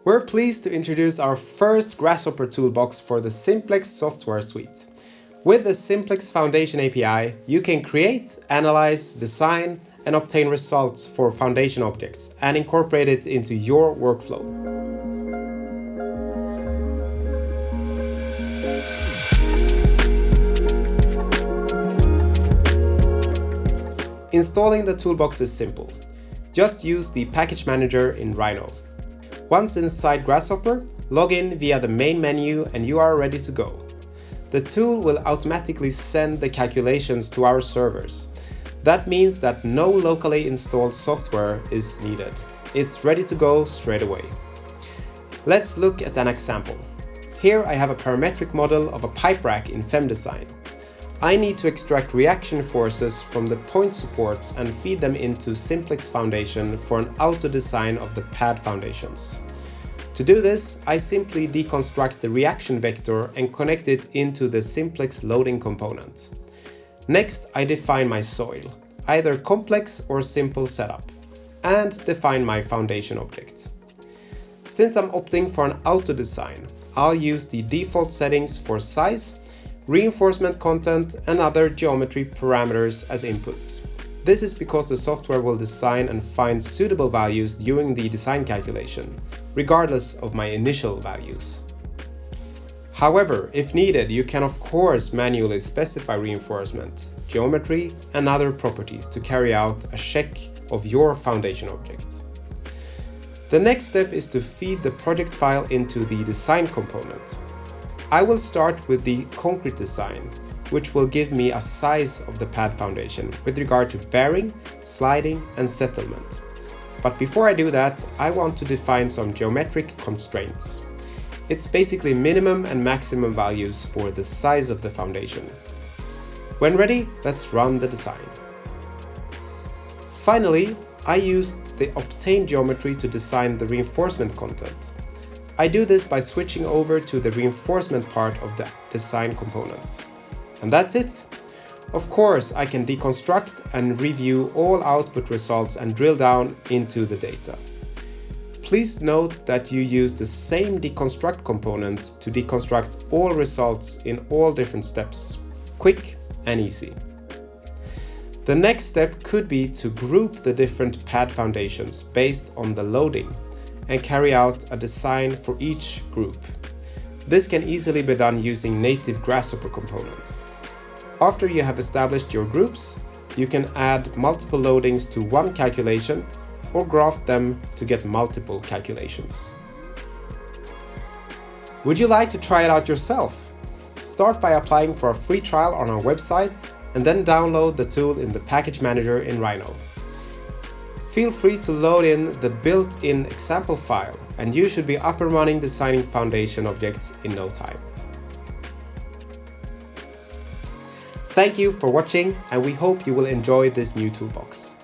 We're pleased to introduce our first Grasshopper toolbox for the Simplex software suite. With the Simplex Foundation API, you can create, analyze, design, and obtain results for foundation objects and incorporate it into your workflow. Installing the toolbox is simple. Just use the package manager in Rhino. Once inside Grasshopper, log in via the main menu and you are ready to go. The tool will automatically send the calculations to our servers. That means that no locally installed software is needed. It's ready to go straight away. Let's look at an example. Here I have a parametric model of a pipe rack in FEM-Design. I need to extract reaction forces from the point supports and feed them into Simplex Foundation for an auto design of the pad foundations. To do this, I simply deconstruct the reaction vector and connect it into the Simplex loading component. Next, I define my soil, either complex or simple setup, and define my foundation object. Since I'm opting for an auto design, I'll use the default settings for size, reinforcement content, and other geometry parameters as inputs. This is because the software will design and find suitable values during the design calculation, regardless of my initial values. However, if needed, you can of course manually specify reinforcement, geometry, and other properties to carry out a check of your foundation object. The next step is to feed the project file into the design component. I will start with the concrete design, which will give me a size of the pad foundation with regard to bearing, sliding, and settlement. But before I do that, I want to define some geometric constraints. It's basically minimum and maximum values for the size of the foundation. When ready, let's run the design. Finally, I use the obtained geometry to design the reinforcement content. I do this by switching over to the reinforcement part of the design component. And that's it. Of course, I can deconstruct and review all output results and drill down into the data. Please note that you use the same deconstruct component to deconstruct all results in all different steps. Quick and easy. The next step could be to group the different pad foundations based on the loading and carry out a design for each group. This can easily be done using native Grasshopper components. After you have established your groups, you can add multiple loadings to one calculation or graph them to get multiple calculations. Would you like to try it out yourself? Start by applying for a free trial on our website and then download the tool in the package manager in Rhino. Feel free to load in the built-in example file and you should be up and running designing foundation objects in no time. Thank you for watching and we hope you will enjoy this new toolbox.